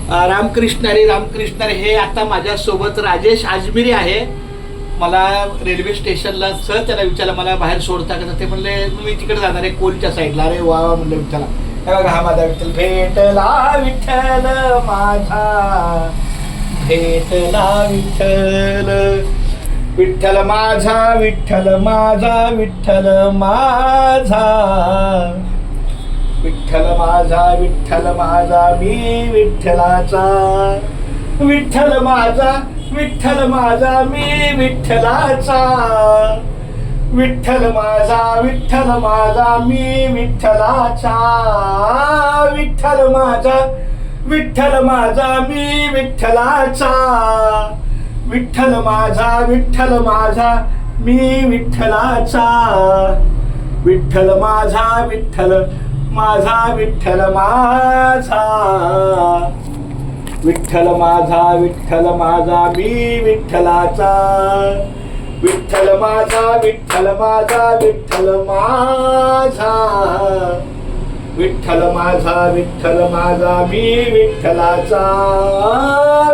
रामकृष्ण हरी रामकृष्ण हरी. हे आता माझ्यासोबत राजेश आजमिरी आहे. मला रेल्वे स्टेशनला सर त्याला विचारलं मला बाहेर सोडता का, ते म्हणले मी तिकडे जाणार आहे कोलच्या साईडला. अरे वा वा म्हणलं विठ्ठला. हे बघा हा माझा विठ्ठल. भेटला विठ्ठल माझा, भेटला विठ्ठल, विठ्ठल माझा, विठ्ठल माझा, विठ्ठल माझा, विठ्ठल माझा, विठ्ठल माझा मी विठ्ठलाचा, विठ्ठल माझा, विठ्ठल माझा मी विठ्ठलाचा, विठ्ठल माझा, विठ्ठल माझा मी विठ्ठलाचा, विठ्ठल माझा, विठ्ठल माझा मी विठ्ठलाचा, विठ्ठल माझा, विठ्ठल माझा मी विठ्ठलाचा, विठ्ठल माझा, विठ्ठल माझा, विठ्ठल माझा, विठ्ठल माझा, विठ्ठल माझा मी विठ्ठलाचा, विठ्ठल माझा, विठ्ठल माझा, विठ्ठल माझा, विठ्ठल माझा, विठ्ठल माझा मी विठ्ठलाचा,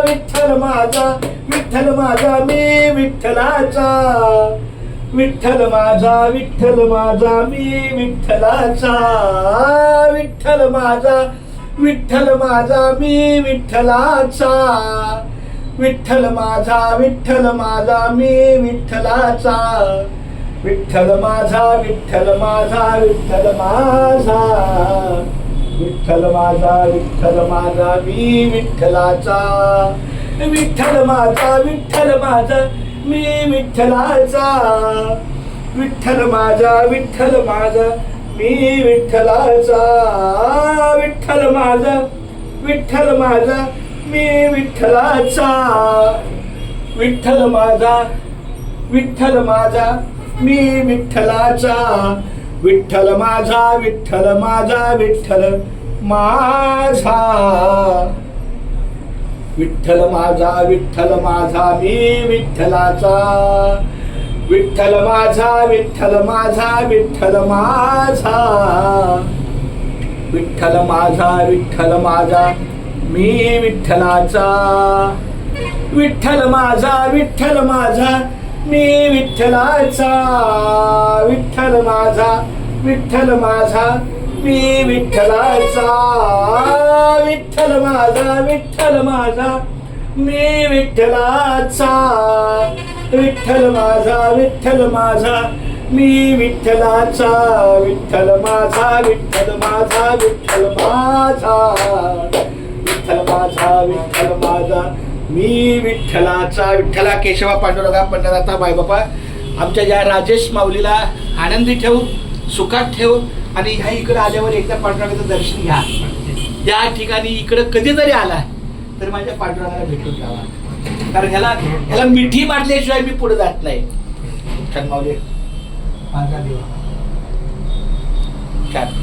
विठ्ठल माझा, विठ्ठल माझा मी विठ्ठलाचा, विठ्ठल माझा, विठ्ठल माझा मी विठ्ठलाचा, विठ्ठल माझा, विठ्ठल माझा मी विठ्ठलाचा, विठ्ठल माझा, विठ्ठल माझा मी विठ्ठलाचा, विठ्ठल माझा, विठ्ठल माझा, विठ्ठल माझा, विठ्ठल माझा, विठ्ठल माझा मी विठ्ठलाचा, विठ्ठल माझा, विठ्ठल माझा मी विठ्ठलाचा, विठ्ठल माझा, विठ्ठल माझा मी विठ्ठलाचा, विठ्ठल माझा, विठ्ठल माझा मी विठ्ठलाचा, विठ्ठल माझा, विठ्ठल माझा मी विठ्ठलाचा, विठ्ठल माझा, विठ्ठल माझा, विठ्ठल माझा, विठ्ठल माझा, विठ्ठल माझा मी विठ्ठलाचा, विठ्ठल माझा, विठ्ठल माझा, विठ्ठल माझा, विठ्ठल माझा, विठ्ठल माझा मी विठ्ठलाचा, विठ्ठल माझा, विठ्ठल माझा मी विठ्ठलाचा, विठ्ठल माझा, विठ्ठल माझा मी विठ्ठलाचा, विठ्ठल माझा, विठ्ठल माझा मी विठ्ठलाचा, विठ्ठल माझा, विठ्ठल माझा मी विठ्ठलाचा, विठ्ठल माझा, विठ्ठल माझा, विठ्ठल माझा, विठ्ठल माझा, विठ्ठल माझा मी विठ्ठलाचा. विठ्ठला केशवा पांडुरंगा पंढरनाथा बायबापा आमच्या या राजेश माऊलीला आनंदी ठेव, सुखात ठेव. आणि ह्या इकडे आल्यावर एकदा पांडुरंगाचं दर्शन घ्या. या ठिकाणी इकडं कधीतरी आला तर माझ्या पांडुरंगाला भेटून जावा, कारण ह्याला मिठी मारल्याशिवाय मी पुढे जात नाही. छान माऊली माझा देवा. छान.